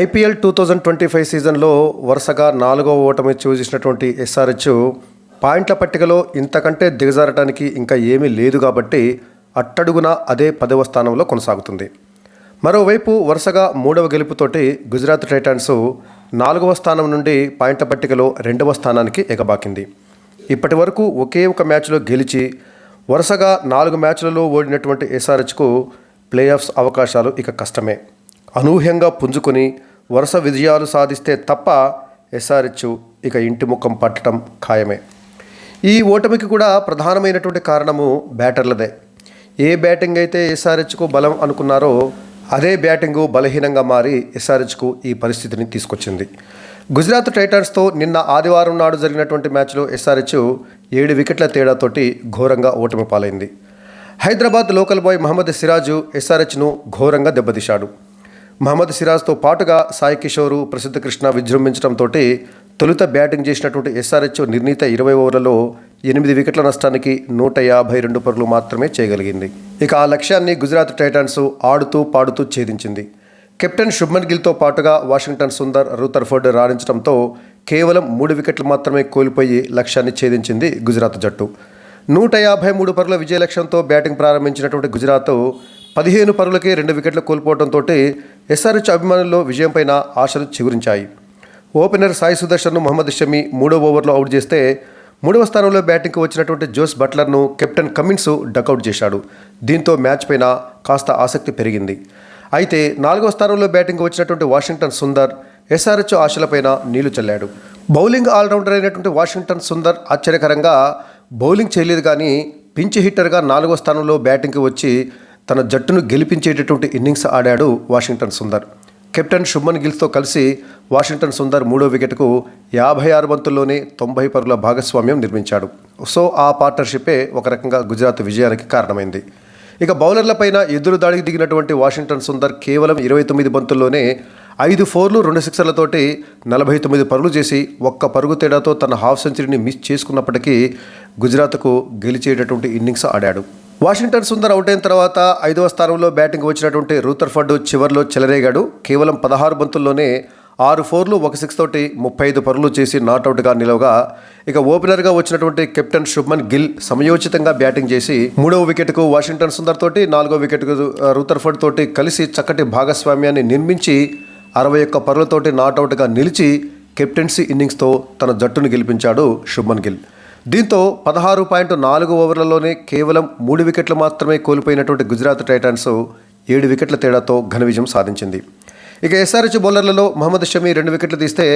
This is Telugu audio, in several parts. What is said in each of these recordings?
ఐపీఎల్ 2025 సీజన్లో వరుసగా 4వ ఓటమి చూసినటువంటి ఎస్ఆర్హెచ్ పాయింట్ల పట్టికలో ఇంతకంటే దిగజారటానికి ఇంకా ఏమీ లేదు కాబట్టి అట్టడుగున అదే 10వ స్థానంలో కొనసాగుతుంది. మరోవైపు వరుసగా 3వ గెలుపుతోటి గుజరాత్ టైటాన్స్ 4వ స్థానం నుండి పాయింట్ల పట్టికలో 2వ స్థానానికి ఎగబాకింది. ఇప్పటి వరకు ఒకే ఒక మ్యాచ్లో గెలిచి వరుసగా 4 మ్యాచ్లలో ఓడినటువంటి ఎస్ఆర్హెచ్కు ప్లే ఆఫ్స్ అవకాశాలు ఇక కష్టమే. అనూహ్యంగా పుంజుకొని వరుస విజయాలు సాధిస్తే తప్ప ఎస్ఆర్హెచ్ ఇక ఇంటి ముఖం పట్టడం ఖాయమే. ఈ ఓటమికి కూడా ప్రధానమైనటువంటి కారణము బ్యాటర్లదే. ఏ బ్యాటింగ్ అయితే ఎస్ఆర్హెచ్కు బలం అనుకున్నారో అదే బ్యాటింగు బలహీనంగా మారి ఎస్ఆర్హెచ్కు ఈ పరిస్థితిని తీసుకొచ్చింది. గుజరాత్ టైటాన్స్తో నిన్న ఆదివారం నాడు జరిగినటువంటి మ్యాచ్లో ఎస్ఆర్హెచ్ 7 వికెట్ల తేడాతోటి ఘోరంగా ఓటమి పాలైంది. హైదరాబాద్ లోకల్ బాయ్ మహమ్మద్ సిరాజు ఎస్ఆర్హెచ్ను ఘోరంగా దెబ్బతీశాడు. మహమ్మద్ సిరాజ్తో పాటుగా సాయి కిషోర్, ప్రసిద్ధ కృష్ణ విజృంభించడంతో తొలుత బ్యాటింగ్ చేసినటువంటి ఎస్ఆర్హెచ్ నిర్ణీత 20 ఓవర్లలో 8 వికెట్ల నష్టానికి 152 పరుగులు మాత్రమే చేయగలిగింది. ఇక ఆ లక్ష్యాన్ని గుజరాత్ టైటాన్స్ ఆడుతూ పాడుతూ ఛేదించింది. కెప్టెన్ శుభ్మన్ గిల్తో పాటుగా వాషింగ్టన్ సుందర్, రూథర్ఫర్డ్ రాణించడంతో కేవలం 3 వికెట్లు మాత్రమే కోల్పోయి లక్ష్యాన్ని ఛేదించింది గుజరాత్ జట్టు. 153 పరుగుల విజయ లక్ష్యంతో బ్యాటింగ్ ప్రారంభించినటువంటి గుజరాత్ 15 పరుగులకే 2 వికెట్లు కోల్పోవడంతో ఎస్ఆర్హెచ్ అభిమానుల్లో విజయంపైన ఆశలు చిగురించాయి. ఓపెనర్ సాయి సుదర్శన్ను మహమ్మద్ షమి 3వ ఓవర్లో అవుట్ చేస్తే 3వ స్థానంలో బ్యాటింగ్కి వచ్చినటువంటి జోస్ బట్లర్ను కెప్టెన్ కమిన్స్ డకౌట్ చేశాడు. దీంతో మ్యాచ్ పైన కాస్త ఆసక్తి పెరిగింది. అయితే 4వ స్థానంలో బ్యాటింగ్కి వచ్చినటువంటి వాషింగ్టన్ సుందర్ ఎస్ఆర్హెచ్ ఆశలపైన నీళ్లు చల్లాడు. బౌలింగ్ ఆల్రౌండర్ అయినటువంటి వాషింగ్టన్ సుందర్ ఆశ్చర్యకరంగా బౌలింగ్ చేయలేదు, కానీ పించ్ హిట్టర్గా 4వ స్థానంలో బ్యాటింగ్కి వచ్చి తన జట్టును గెలిపించేటటువంటి ఇన్నింగ్స్ ఆడాడు వాషింగ్టన్ సుందర్. కెప్టెన్ శుభ్మన్ గిల్తో కలిసి వాషింగ్టన్ సుందర్ 3వ వికెట్కు 56 బంతుల్లోనే 90 పరుగుల భాగస్వామ్యం నిర్మించాడు. సో ఆ పార్ట్నర్షిప్పే ఒక రకంగా గుజరాత్ విజయానికి కారణమైంది. ఇక బౌలర్లపైన ఎదురు దాడికి దిగినటువంటి వాషింగ్టన్ సుందర్ కేవలం 29 బంతుల్లోనే 5 4లు 2 సిక్సర్లతోటి 49 పరుగులు చేసి 1 పరుగు తేడాతో తన హాఫ్ సెంచరీని మిస్ చేసుకున్నప్పటికీ గుజరాత్కు గెలిచేటటువంటి ఇన్నింగ్స్ ఆడాడు. వాషింగ్టన్ సుందర్ అవుట్ అయిన తర్వాత 5వ స్థానంలో బ్యాటింగ్ వచ్చినటువంటి రూథర్ఫర్డ్ చివర్లో చెలరేగాడు. కేవలం 16 బంతుల్లోనే 6 4లు 1 6 తోటి 35 పరుగులు చేసి నాట్అవుట్గా నిలవగా, ఇక ఓపెనర్గా వచ్చినటువంటి కెప్టెన్ శుభ్మన్ గిల్ సమయోచితంగా బ్యాటింగ్ చేసి 3వ వికెట్కు వాషింగ్టన్ సుందర్ తోటి 4వ వికెట్కు రూథర్ఫర్డ్ తోటి కలిసి చక్కటి భాగస్వామ్యాన్ని నిర్మించి 61 పరుగులతోటి నాట్అవుట్గా నిలిచి కెప్టెన్సీ ఇన్నింగ్స్తో తన జట్టును గెలిపించాడు శుభ్మన్ గిల్. దీంతో 16.4 ఓవర్లలోనే కేవలం 3 వికెట్లు మాత్రమే కోల్పోయినటువంటి గుజరాత్ టైటాన్స్ 7 వికెట్ల తేడాతో ఘన విజయం సాధించింది. ఇక ఎస్ఆర్హెచ్ బౌలర్లలో మహమ్మద్ షమి 2 వికెట్లు తీస్తే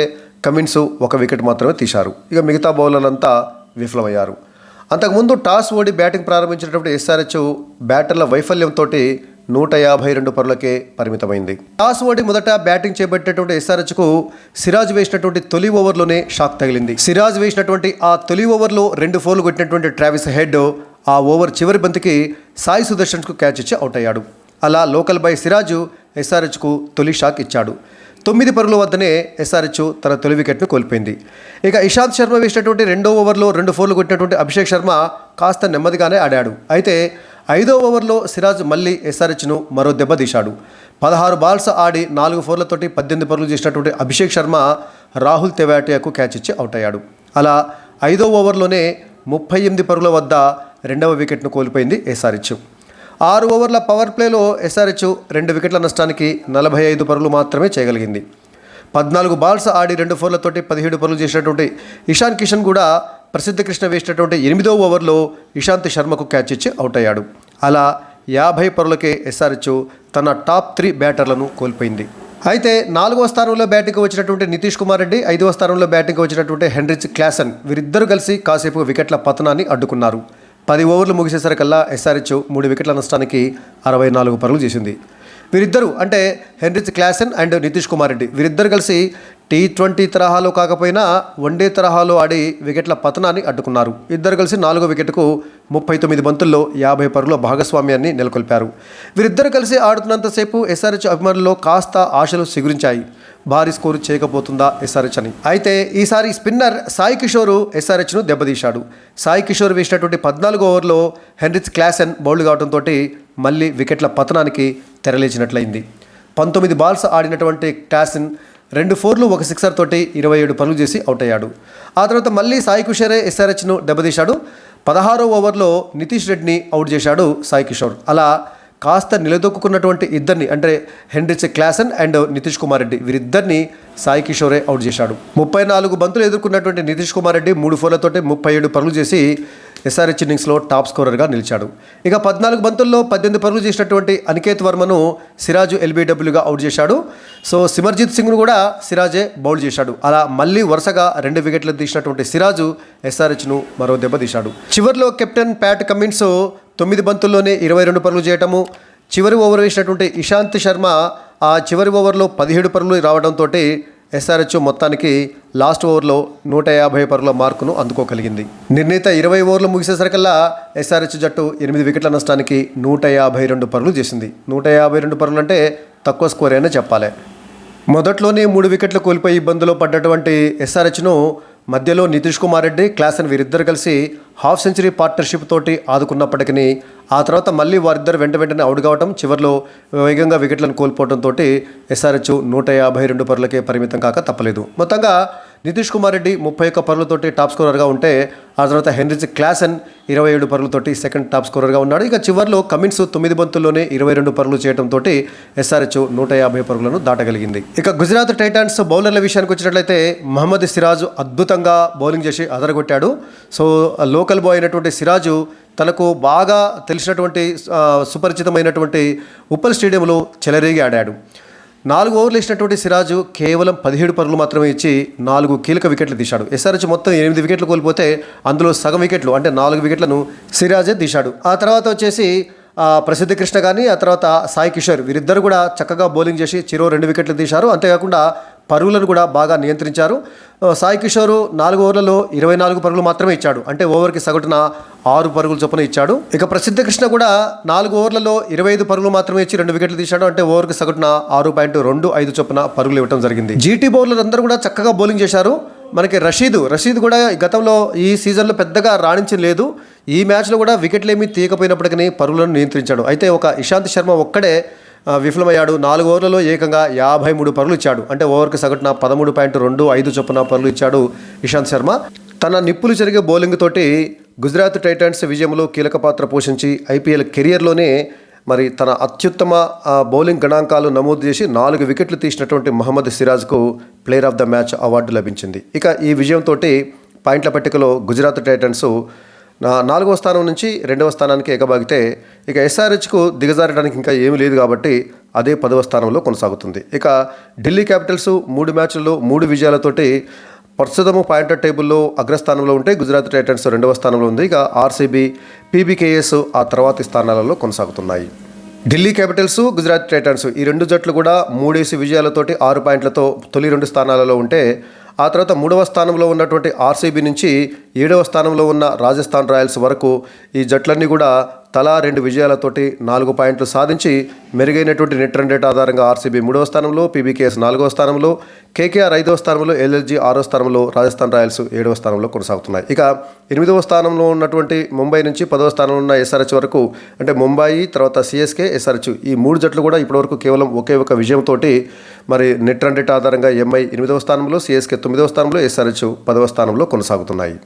కమిన్స్ 1 వికెట్ మాత్రమే తీశారు. ఇక మిగతా బౌలర్లంతా విఫలమయ్యారు. అంతకుముందు టాస్ ఓడి బ్యాటింగ్ ప్రారంభించినటువంటి ఎస్ఆర్హెచ్ బ్యాటర్ల వైఫల్యంతో 152 పరుగులకే పరిమితమైంది. టాస్ ఓడి మొదట బ్యాటింగ్ చేపట్టేటువంటి ఎస్ఆర్హెచ్కు సిరాజ్ వేసినటువంటి తొలి ఓవర్లోనే షాక్ తగిలింది. సిరాజ్ వేసినటువంటి ఆ తొలి ఓవర్లో 2 4లు కొట్టినటువంటి ట్రావిస్ హెడ్ ఆ ఓవర్ చివరి బంతికి సాయి సుదర్శన్కు క్యాచ్ ఇచ్చి అవుట్ అయ్యాడు. అలా లోకల్ బాయ్ సిరాజు ఎస్ఆర్హెచ్కు తొలి షాక్ ఇచ్చాడు. 9 పరుగుల వద్దనే ఎస్ఆర్హెచ్ తన తొలి వికెట్ను కోల్పోయింది. ఇక ఇషాంత్ శర్మ వేసినటువంటి 2వ ఓవర్లో 2 4లు కొట్టినటువంటి అభిషేక్ శర్మ కాస్త నెమ్మదిగానే ఆడాడు. అయితే 5వ ఓవర్లో సిరాజ్ మళ్ళీ ఎస్ఆర్హెచ్ను మరో దెబ్బ తీశాడు. 16 బాల్స్ ఆడి 4 4లతోటి 18 పరుగులు చేసినటువంటి అభిషేక్ శర్మ రాహుల్ తెవాటియాకు క్యాచ్ ఇచ్చి అవుట్ అయ్యాడు. అలా 5వ ఓవర్లోనే 38 పరుగుల వద్ద 2వ వికెట్ను కోల్పోయింది ఎస్ఆర్హెచ్. 6 ఓవర్ల పవర్ ప్లేలో ఎస్ఆర్హెచ్ 2 వికెట్ల నష్టానికి 45 పరుగులు మాత్రమే చేయగలిగింది. 14 బాల్స్ ఆడి 2 4లతోటి 17 పరుగులు చేసినటువంటి ఇషాన్ కిషన్ కూడా ప్రసిద్ధ కృష్ణ వేసినటువంటి 8వ ఓవర్లో ఇషాంత్ శర్మకు క్యాచ్ ఇచ్చి అవుట్ అయ్యాడు. అలా 50 పరుగులకే ఎస్ఆర్హెచ్ తన టాప్ 3 బ్యాటర్లను కోల్పోయింది. అయితే 4వ స్థానంలో బ్యాటింగ్కి వచ్చినటువంటి నితీష్ కుమార్ రెడ్డి, 5వ స్థానంలో బ్యాటింగ్కి వచ్చినటువంటి హెన్రిచ్ క్లాసన్ వీరిద్దరూ కలిసి కాసేపు వికెట్ల పతనాన్ని అడ్డుకున్నారు. 10 ఓవర్లు ముగిసేసరికల్లా ఎస్ఆర్హెచ్ 3 వికెట్ల నష్టానికి 64 పరుగులు చేసింది. వీరిద్దరూ అంటే Heinrich Klaasen and Nitish Kumar Reddy వీరిద్దరు కలిసి T20 తరహాలో కాకపోయినా వన్డే తరహాలో ఆడి వికెట్ల పతనాన్ని అడ్డుకున్నారు. ఇద్దరు కలిసి 4వ వికెట్కు 39 బంతుల్లో 50 పరుగుల భాగస్వామ్యాన్ని నెలకొల్పారు. వీరిద్దరు కలిసి ఆడుతున్నంతసేపు ఎస్ఆర్హెచ్ అభిమానుల్లో కాస్త ఆశలు సిగురించాయి. భారీ స్కోరు చేయకపోతుందా ఎస్ఆర్హెచ్ అని. అయితే ఈసారి స్పిన్నర్ సాయి కిషోర్ ఎస్ఆర్హెచ్ను దెబ్బతీశాడు. సాయి కిషోర్ వేసినటువంటి 14వ ఓవర్లో హెన్రిచ్ క్లాసన్ బౌల్డ్ కావడంతో మళ్ళీ వికెట్ల పతనానికి తెరలేచినట్లయింది. 19 బాల్స్ ఆడినటువంటి క్లాసెన్ 2 4లు 1 సిక్సర్ తోటి 27 పరుగులు చేసి అవుట్ అయ్యాడు. ఆ తర్వాత మళ్ళీ సాయి కిషోరే ఎస్ఆర్హెచ్ను దెబ్బతీశాడు. 16వ ఓవర్లో నితీష్ రెడ్డిని అవుట్ చేశాడు సాయి కిషోర్. అలా కాస్త నిలదొక్కున్నటువంటి ఇద్దరిని అంటే Heinrich Klaasen and Nitish Kumar Reddy వీరిద్దరిని సాయి కిషోరే అవుట్ చేశాడు. 34 బంతులు ఎదుర్కొన్నటువంటి నితీష్ కుమార్ రెడ్డి 3 4లతోటి 37 పరుగులు చేసి ఎస్ఆర్హెచ్ ఇన్నింగ్స్లో టాప్ స్కోరర్గా నిలిచాడు. ఇక 14 బంతుల్లో 18 పరుగులు చేసినటువంటి అనికేత్ వర్మను సిరాజు ఎల్బీడబ్ల్యూగా అవుట్ చేశాడు. సో సిమర్జిత్ సింగ్ను కూడా సిరాజే బౌల్ చేశాడు. అలా మళ్ళీ వరుసగా 2 వికెట్లు తీసినటువంటి సిరాజు ఎస్ఆర్హెచ్ను మరో దెబ్బతీశాడు. చివరిలో కెప్టెన్ ప్యాట్ కమిన్స్ 9 బంతుల్లోనే 22 పరుగులు చేయటము, చివరి ఓవర్ వేసినటువంటి ఇషాంత్ శర్మ ఆ చివరి ఓవర్లో 17 పరుగులు రావడంతో ఎస్ఆర్హెచ్ మొత్తానికి లాస్ట్ ఓవర్లో 150 పరుగుల మార్కును అందుకోగలిగింది. నిర్ణీత 20 ఓవర్లు ముగిసేసరికల్లా ఎస్ఆర్హెచ్ జట్టు 8 వికెట్ల నష్టానికి 152 పరుగులు చేసింది. 152 పరుగులు అంటే తక్కువ స్కోర్ అయినా చెప్పాలి. మొదట్లోనే 3 వికెట్లు కోల్పోయి ఇబ్బందులో పడ్డటువంటి ఎస్ఆర్హెచ్ను మధ్యలో నితీష్ కుమార్ రెడ్డి, క్లాసెన్ వీరిద్దరు కలిసి హాఫ్ సెంచరీ పార్ట్నర్షిప్ తోటి ఆదుకున్నప్పటికీ ఆ తర్వాత మళ్ళీ వారిద్దరు వెంటనే అవుట్ కావటం, చివరిలో వేగంగా వికెట్లను కోల్పోవడంతో ఎస్ఆర్హెచ్ 152 పరుగులకే పరిమితం కాక తప్పలేదు. మొత్తంగా నితీష్ కుమార్ రెడ్డి 31 పరుగులతోటి టాప్ స్కోరర్గా ఉంటే ఆ తర్వాత హెన్రిచ్ క్లాసెన్ 27 పరుగులతోటి సెకండ్ టాప్ స్కోరర్గా ఉన్నాడు. ఇక చివరిలో కమిన్స్ 9 బంతుల్లోనే 22 పరుగులు చేయడంతో ఎస్ఆర్హెచ్ 150 పరుగులను దాటగలిగింది. ఇక గుజరాత్ టైటాన్స్ బౌలర్ల విషయానికి వచ్చినట్లయితే మహమ్మద్ సిరాజ్ అద్భుతంగా బౌలింగ్ చేసి అదరగొట్టాడు. సో లోకల్ బాయ్ అయినటువంటి సిరాజు తనకు బాగా తెలిసినటువంటి సుపరిచితమైనటువంటి ఉప్పల్ స్టేడియంలో చెలరేగి ఆడాడు. 4 ఓవర్లు ఇచ్చినటువంటి సిరాజు కేవలం 17 పరుగులు మాత్రమే ఇచ్చి 4 కీలక వికెట్లు తీశాడు. ఎస్ఆర్హెచ్ మొత్తం 8 వికెట్లు కోల్పోతే అందులో సగం వికెట్లు అంటే 4 వికెట్లను సిరాజే తీశాడు. ఆ తర్వాత వచ్చేసి ప్రసిద్ధ కృష్ణ కానీ ఆ తర్వాత సాయి కిషోర్ వీరిద్దరు కూడా చక్కగా బౌలింగ్ చేసి చెరో 2 వికెట్లు తీశారు. అంతేకాకుండా పరుగులను కూడా బాగా నియంత్రించారు. సాయి కిషోర్ 4 ఓవర్లలో 24 పరుగులు మాత్రమే ఇచ్చాడు. అంటే ఓవర్కి సగటున 6 పరుగులు చొప్పున ఇచ్చాడు. ఇక ప్రసిద్ధ కృష్ణ కూడా 4 ఓవర్లలో 25 పరుగులు మాత్రమే ఇచ్చి 2 వికెట్లు తీశాడు. అంటే ఓవర్కి సగటున 6.25 చొప్పున పరుగులు ఇవ్వడం జరిగింది. జీటీ బౌలర్లు అందరూ కూడా చక్కగా బౌలింగ్ చేశారు. మనకి రషీద్ కూడా గతంలో ఈ సీజన్లో పెద్దగా రాణించలేదు. ఈ మ్యాచ్లో కూడా వికెట్లు ఏమీ తీయకపోయినప్పటికీ పరుగులను నియంత్రించాడు. అయితే ఒక ఇషాంత్ శర్మ ఒక్కడే విఫలమయ్యాడు. 4 ఓవర్లలో ఏకంగా 53 పరుగులు ఇచ్చాడు. అంటే ఓవర్కి సగటున 13.25 చొప్పున పరుగులు ఇచ్చాడు ఇషాంత్ శర్మ. తన నిప్పులు జరిగే బౌలింగ్ తోటి గుజరాత్ టైటాన్స్ విజయంలో కీలక పాత్ర పోషించి ఐపీఎల్ కెరియర్లోనే మరి తన అత్యుత్తమ బౌలింగ్ గణాంకాలు నమోదు చేసి 4 వికెట్లు తీసినటువంటి మహమ్మద్ సిరాజ్కు player of the match award లభించింది. ఇక ఈ విజయంతో పాయింట్ల పట్టికలో గుజరాత్ టైటన్స్ 4వ స్థానం నుంచి 2వ స్థానానికి ఎగబాగితే ఇక ఎస్ఆర్హెచ్కు దిగజారడానికి ఇంకా ఏమీ లేదు కాబట్టి అదే 10వ స్థానంలో కొనసాగుతుంది. ఇక ఢిల్లీ క్యాపిటల్స్ 3 మ్యాచ్లలో 3 విజయాలతోటి ప్రస్తుతము పాయింట్ టేబుల్లో అగ్రస్థానంలో ఉంటే గుజరాత్ టైటన్స్ 2వ స్థానంలో ఉంది. ఇక ఆర్సీబీ, పీబీకేఎస్ ఆ తర్వాతి స్థానాలలో కొనసాగుతున్నాయి. ఢిల్లీ క్యాపిటల్స్, గుజరాత్ టైటన్స్ ఈ 2 జట్లు కూడా 3 విజయాలతోటి 6 పాయింట్లతో తొలి 2 స్థానాలలో ఉంటే ఆ తర్వాత 3వ స్థానంలో ఉన్నటువంటి ఆర్సీబీ నుంచి 7వ స్థానంలో ఉన్న రాజస్థాన్ రాయల్స్ వరకు ఈ జట్లన్నీ కూడా తలా 2 విజయాలతోటి 4 పాయింట్లు సాధించి మెరుగైనటువంటి నెట్ రన్ రేట్ ఆధారంగా ఆర్సీబీ 3వ స్థానంలో, పీబీకేఎస్ 4వ స్థానంలో, కేకేఆర్ 5వ స్థానంలో, ఎల్ఎల్జీ 6వ స్థానంలో, రాజస్థాన్ రాయల్స్ 7వ స్థానంలో కొనసాగుతున్నాయి. ఇక 8వ స్థానంలో ఉన్నటువంటి ముంబై నుంచి 10వ స్థానంలో ఉన్న ఎస్ఆర్హెచ్ వరకు అంటే ముంబై తర్వాత సిఎస్కే, ఎస్ఆర్హెచ్ ఈ 3 జట్లు కూడా ఇప్పటివరకు కేవలం ఒకే ఒక విజయంతో మరి నెట్ రన్ రేట్ ఆధారంగా ఎంఐ 8వ స్థానంలో, సిఎస్కే 9వ స్థానంలో, ఎస్ఆర్హెచ్ 10వ స్థానంలో కొనసాగుతున్నాయి.